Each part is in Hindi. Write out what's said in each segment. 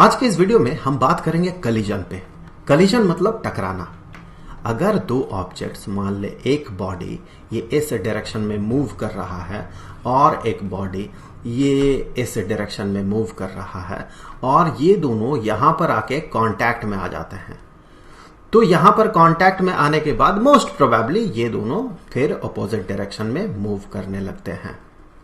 आज के इस वीडियो में हम बात करेंगे कलिजन पे। कलिजन मतलब टकराना। अगर दो ऑब्जेक्ट्स, मान ले एक बॉडी ये इस डायरेक्शन में मूव कर रहा है और एक बॉडी ये इस डायरेक्शन में मूव कर रहा है और ये दोनों यहां पर आके कांटेक्ट में आ जाते हैं, तो यहां पर कांटेक्ट में आने के बाद मोस्ट प्रोबेबली ये दोनों फिर अपोजिट डायरेक्शन में मूव करने लगते हैं।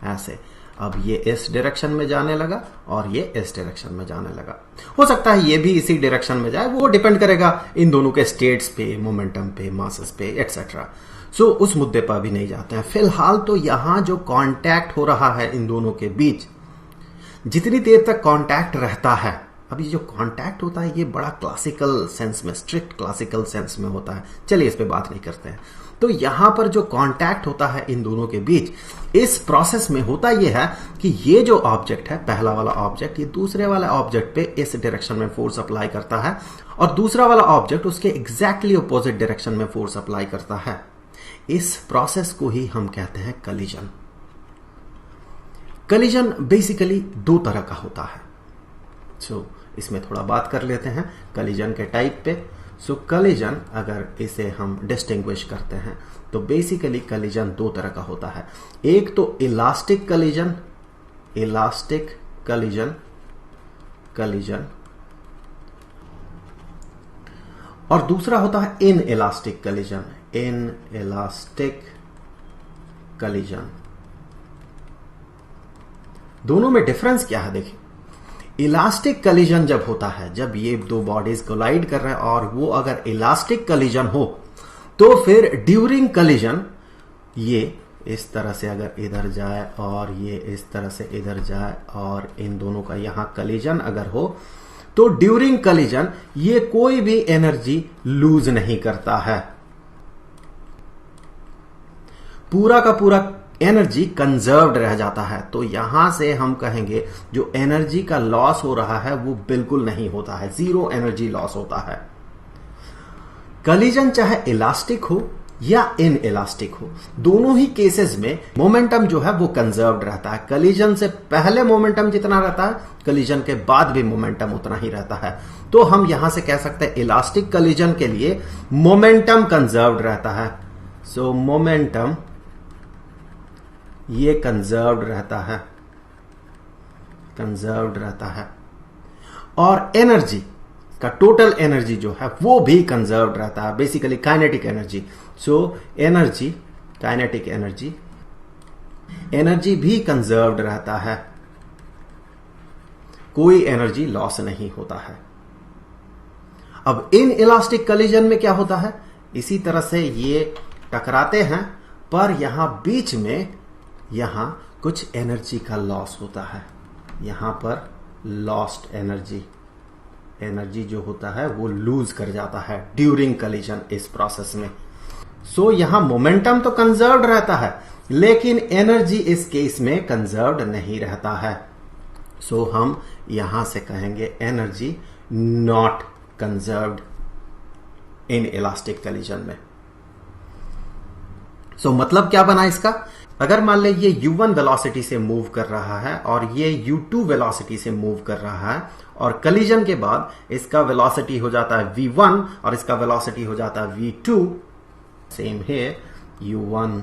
ऐसे अब ये इस डायरेक्शन में जाने लगा और ये इस डायरेक्शन में जाने लगा। हो सकता है ये भी इसी डायरेक्शन में जाए, वो डिपेंड करेगा इन दोनों के स्टेट्स पे, मोमेंटम पे, मासेस पे, एटसेट्रा। सो उस मुद्दे पर भी नहीं जाते हैं। फिलहाल तो यहां जो कांटेक्ट हो रहा है इन दोनों के बीच, जितनी देर तक कांटेक्ट रहता है, अब ये जो कांटेक्ट होता है ये बड़ा क्लासिकल सेंस में, स्ट्रिक्ट क्लासिकल सेंस में होता है। चलिए इस पे बात नहीं करते हैं। तो यहां पर जो कांटेक्ट होता है इन दोनों के बीच, इस प्रोसेस में होता यह है कि ये जो ऑब्जेक्ट है, पहला वाला ऑब्जेक्ट, ये दूसरे वाले ऑब्जेक्ट पे इस डायरेक्शन में फोर्स अप्लाई करता है और दूसरा वाला ऑब्जेक्ट उसके एग्जैक्टली ऑपोजिट डायरेक्शन में फोर्स अप्लाई करता है। इस प्रोसेस को ही हम कहते हैं कलिजन। कलिजन बेसिकली दो तरह का होता है। इसमें थोड़ा बात कर लेते हैं कलिजन के टाइप पे। कलिजन अगर इसे हम डिस्टिंग्विश करते हैं तो बेसिकली कलिजन दो तरह का होता है। एक तो इलास्टिक कलिजन, कलिजन, और दूसरा होता है इन इलास्टिक कलिजन। दोनों में डिफरेंस क्या है देखिए। इलास्टिक कलिजन जब होता है, जब ये दो बॉडीज कोलाइड कर रहे हैं और वो अगर इलास्टिक कलिजन हो तो फिर ड्यूरिंग कलिजन ये इस तरह से अगर इधर जाए और ये इस तरह से इधर जाए और इन दोनों का यहां कलिजन अगर हो तो ड्यूरिंग कलिजन ये कोई भी एनर्जी लूज नहीं करता है। पूरा का पूरा एनर्जी कंजर्व्ड रह जाता है। तो यहां से हम कहेंगे जो एनर्जी का लॉस हो रहा है वो बिल्कुल नहीं होता है, जीरो एनर्जी लॉस होता है। कलिजन चाहे इलास्टिक हो या इन इलास्टिक हो, दोनों ही केसेस में मोमेंटम जो है वो कंजर्व्ड रहता है। कलिजन से पहले मोमेंटम जितना रहता है, कलिजन के बाद भी मोमेंटम उतना ही रहता है। तो हम यहां से कह सकते हैं इलास्टिक कलिजन के लिए मोमेंटम कंजर्व्ड रहता है। सो मोमेंटम ये कंजर्व्ड रहता है और एनर्जी का टोटल एनर्जी जो है वो भी कंजर्व्ड रहता है, basically kinetic energy. So kinetic energy भी कंजर्व्ड रहता है, कोई एनर्जी लॉस नहीं होता है। अब इन इलास्टिक कलिजन में क्या होता है, इसी तरह से ये टकराते हैं पर यहां बीच में यहां कुछ एनर्जी का लॉस होता है। यहां पर लॉस्ट एनर्जी जो होता है वो लूज कर जाता है ड्यूरिंग कलिजन इस प्रोसेस में। यहां मोमेंटम तो कंजर्व्ड रहता है लेकिन एनर्जी इस केस में कंजर्व्ड नहीं रहता है। हम यहां से कहेंगे energy not conserved in elastic collision में। मतलब क्या बना इसका, अगर मान ले ये u1 वेलोसिटी से मूव कर रहा है और ये u2 वेलोसिटी से मूव कर रहा है और कलिजन के बाद इसका वेलोसिटी हो जाता है v1 और इसका वेलोसिटी हो जाता है v2। सेम है u1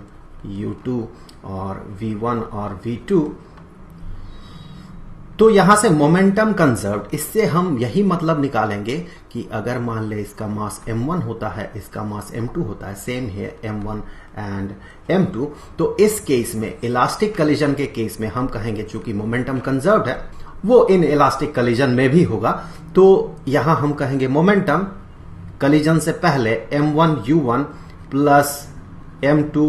u2 और v1 और v2। तो यहां से मोमेंटम कंजर्व्ड, इससे हम यही मतलब निकालेंगे कि अगर मान ले इसका मास m1 होता है, इसका मास m2 होता है, सेम है m1 एंड m2, तो इस केस में इलास्टिक कलिजन के केस में हम कहेंगे चूंकि मोमेंटम कंजर्व्ड है वो इन इलास्टिक कलिजन में भी होगा। तो यहां हम कहेंगे मोमेंटम कलिजन से पहले m1 u1 plus m2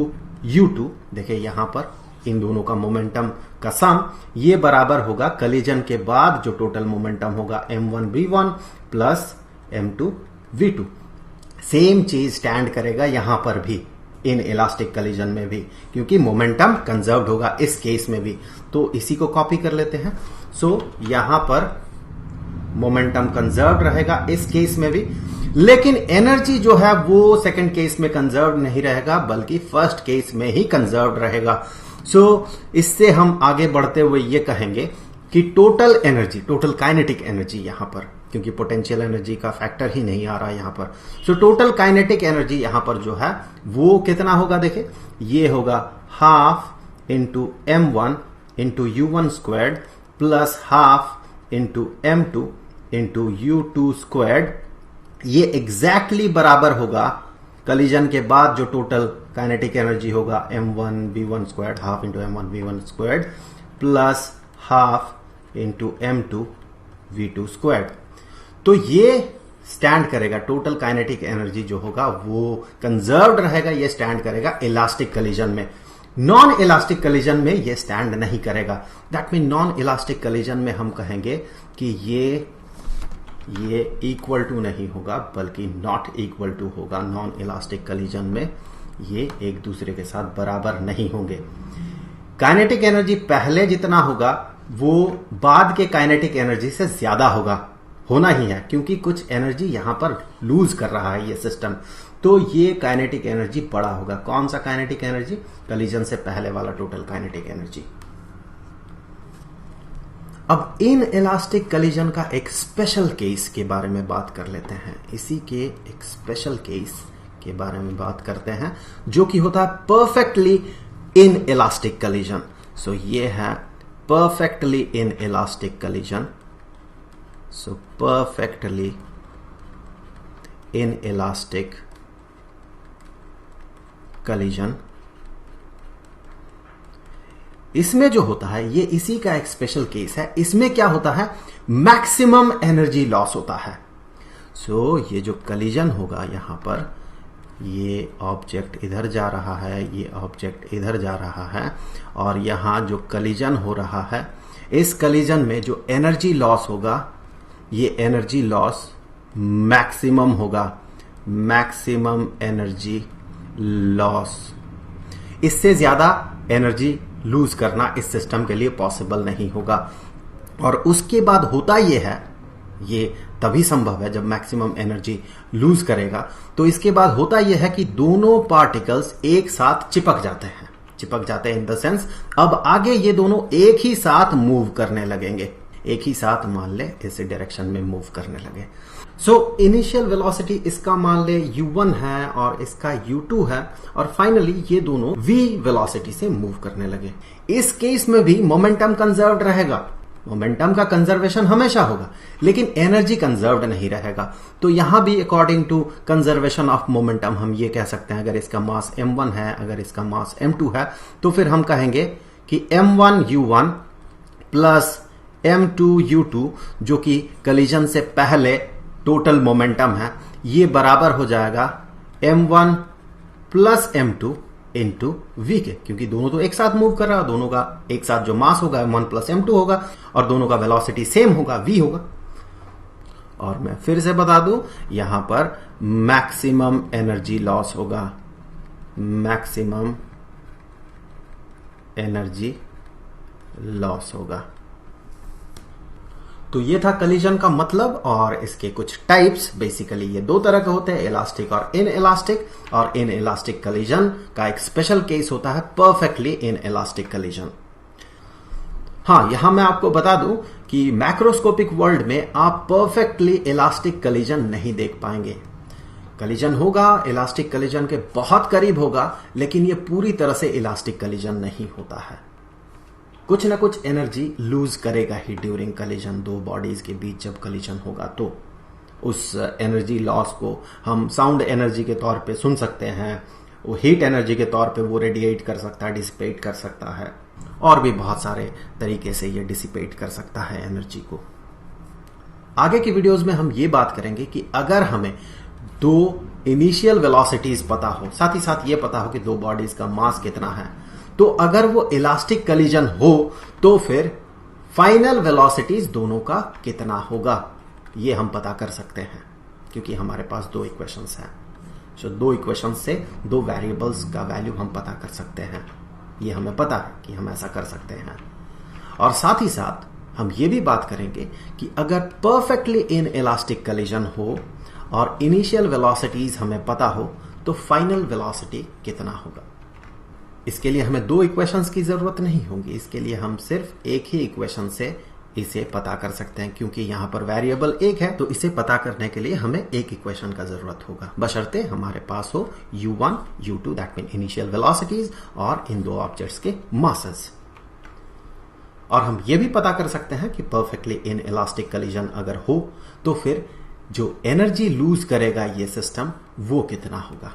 u2। देखिए यहां पर इन दोनों का मोमेंटम का सम ये बराबर होगा कलिजन के बाद जो टोटल मोमेंटम होगा m1 v1 plus m2 v2। Same चीज स्टैंड करेगा यहां पर भी, इन इलास्टिक कलिजन में भी, क्योंकि मोमेंटम कंजर्व्ड होगा इस केस में भी। तो इसी को कॉपी कर लेते हैं। यहां पर मोमेंटम कंजर्व्ड रहेगा इस केस में भी, लेकिन एनर्जी जो है वो सेकंड केस में कंजर्व्ड नहीं रहेगा बल्कि फर्स्ट केस में ही कंजर्व्ड रहेगा। इससे हम आगे बढ़ते हुए ये कहेंगे कि total energy, total kinetic energy यहां पर, क्योंकि पोटेंशियल एनर्जी का फैक्टर ही नहीं आ रहा यहां पर, सो टोटल काइनेटिक एनर्जी यहां पर जो है वो कितना होगा, देखे ये होगा half into m1 into u1 squared plus half into m2 into u2 squared. ये एग्जैक्टली बराबर होगा कलिजन के बाद जो टोटल काइनेटिक एनर्जी होगा m1 v1 squared, half into m1 v1 squared plus half into m2 v2 squared. तो ये स्टैंड करेगा, टोटल काइनेटिक एनर्जी जो होगा वो कंजर्व्ड रहेगा, ये स्टैंड करेगा इलास्टिक कलिजन में। नॉन इलास्टिक कलिजन में ये स्टैंड नहीं करेगा। That mean non elastic collision में हम कहेंगे कि ये इक्वल टू नहीं होगा बल्कि नॉट इक्वल टू होगा। नॉन इलास्टिक कलिजन में ये एक दूसरे के साथ बराबर नहीं होंगे। काइनेटिक एनर्जी पहले जितना होगा वो बाद के काइनेटिक एनर्जी से ज्यादा होगा, होना ही है, क्योंकि कुछ एनर्जी यहां पर लूज कर रहा है ये सिस्टम, तो ये काइनेटिक एनर्जी बड़ा होगा। कौन सा काइनेटिक एनर्जी? कलिजन से पहले वाला टोटल काइनेटिक एनर्जी। अब इन इलास्टिक कलिजन का एक स्पेशल केस के बारे में बात कर लेते हैं। इसी के एक स्पेशल केस के बारे में बात करते हैं जो कि होता है परफेक्टली इन इलास्टिक कलिजन। सो ये है perfectly in elastic collision. So perfectly in elastic collision, इसमें जो होता है ये इसी का एक स्पेशल केस है। इसमें क्या होता है? मैक्सिमम एनर्जी लॉस होता है। सो ये जो कलिजन होगा यहां पर, ये ऑब्जेक्ट इधर जा रहा है, ये ऑब्जेक्ट इधर जा रहा है, और यहां जो कलिजन हो रहा है, इस कलिजन में जो एनर्जी लॉस होगा ये एनर्जी लॉस मैक्सिमम होगा, मैक्सिमम एनर्जी लॉस। इससे ज्यादा एनर्जी लूज करना इस सिस्टम के लिए पॉसिबल नहीं होगा। और उसके बाद होता यह है, ये तभी संभव है जब मैक्सिमम एनर्जी लूज करेगा, तो इसके बाद होता यह है कि दोनों पार्टिकल्स एक साथ चिपक जाते हैं। चिपक जाते हैं इन द सेंस अब आगे ये दोनों एक ही साथ मूव करने लगेंगे, एक ही साथ मान ले इस डायरेक्शन में मूव करने लगे। सो इनिशियल वेलोसिटी इसका मान ले u1 है और इसका u2 है, और फाइनली ये दोनों v वेलोसिटी से मूव करने लगे। इस केस में भी मोमेंटम कंजर्व्ड रहेगा, मोमेंटम का कंजर्वेशन हमेशा होगा, लेकिन एनर्जी कंजर्व्ड नहीं रहेगा। तो यहां भी according to conservation of momentum हम ये कह सकते हैं, अगर इसका मास m1 है, अगर इसका मास m2 है, तो फिर हम कहेंगे कि m1 u1 plus m2 u2 जो कि कलिजन से पहले टोटल मोमेंटम है, ये बराबर हो जाएगा m1 plus m2 into v के, क्योंकि दोनों तो एक साथ मूव कर रहा है, दोनों का एक साथ जो मास होगा m1 प्लस m2 होगा और दोनों का वेलोसिटी सेम होगा, v होगा। और मैं फिर से बता दूं, यहां पर मैक्सिमम एनर्जी लॉस होगा, मैक्सिमम एनर्जी लॉस होगा। तो ये था कलिजन का मतलब और इसके कुछ टाइप्स। बेसिकली ये दो तरह के होते हैं, इलास्टिक और इन इलास्टिक, और इन इलास्टिक कलिजन का एक स्पेशल केस होता है परफेक्टली इन इलास्टिक कलिजन। हाँ, यहां मैं आपको बता दूं कि मैक्रोस्कोपिक वर्ल्ड में आप परफेक्टली इलास्टिक कलिजन नहीं देख पाएंगे। कलिजन होगा, इलास्टिक कलिजन के बहुत करीब होगा, लेकिन ये पूरी तरह से इलास्टिक कलिजन नहीं होता है। कुछ ना कुछ एनर्जी लूज करेगा ही ड्यूरिंग कलिजन। दो बॉडीज के बीच जब कलिजन होगा तो उस एनर्जी लॉस को हम साउंड एनर्जी के तौर पे सुन सकते हैं, वो हीट एनर्जी के तौर पे वो रेडिएट कर सकता है, डिसिपेट कर सकता है, और भी बहुत सारे तरीके से ये डिसिपेट कर सकता है एनर्जी को। आगे की वीडियोस में हम ये बात करेंगे कि अगर हमें दो इनिशियल वेलोसिटीज पता हो, साथ ही साथ ये पता हो कि दो बॉडीज का मास कितना है, तो अगर वो इलास्टिक कलिजन हो तो फिर फाइनल वेलोसिटीज दोनों का कितना होगा, ये हम पता कर सकते हैं, क्योंकि हमारे पास दो इक्वेशंस हैं। सो दो इक्वेशंस से दो वेरिएबल्स का वैल्यू हम पता कर सकते हैं, ये हमें पता है कि हम ऐसा कर सकते हैं। और साथ ही साथ हम ये भी बात करेंगे कि अगर परफेक्टली इन इलास्टिक कलिजन हो और इनिशियल वेलोसिटीज हमें पता हो तो फाइनल वेलोसिटी कितना होगा। इसके लिए हमें दो इक्वेशंस की जरूरत नहीं होगी, इसके लिए हम सिर्फ एक ही इक्वेशन से इसे पता कर सकते हैं। क्योंकि यहां पर वेरिएबल एक है तो इसे पता करने के लिए हमें एक इक्वेशन का जरूरत होगा, बशर्ते हमारे पास हो u1 u2 that mean initial velocities और इन दो ऑब्जेक्ट्स के मासेस। और हम यह भी पता कर सकते हैं कि परफेक्टली इन इलास्टिक कलिजन अगर हो तो फिर जो एनर्जी लूज करेगा ये सिस्टम वो कितना होगा।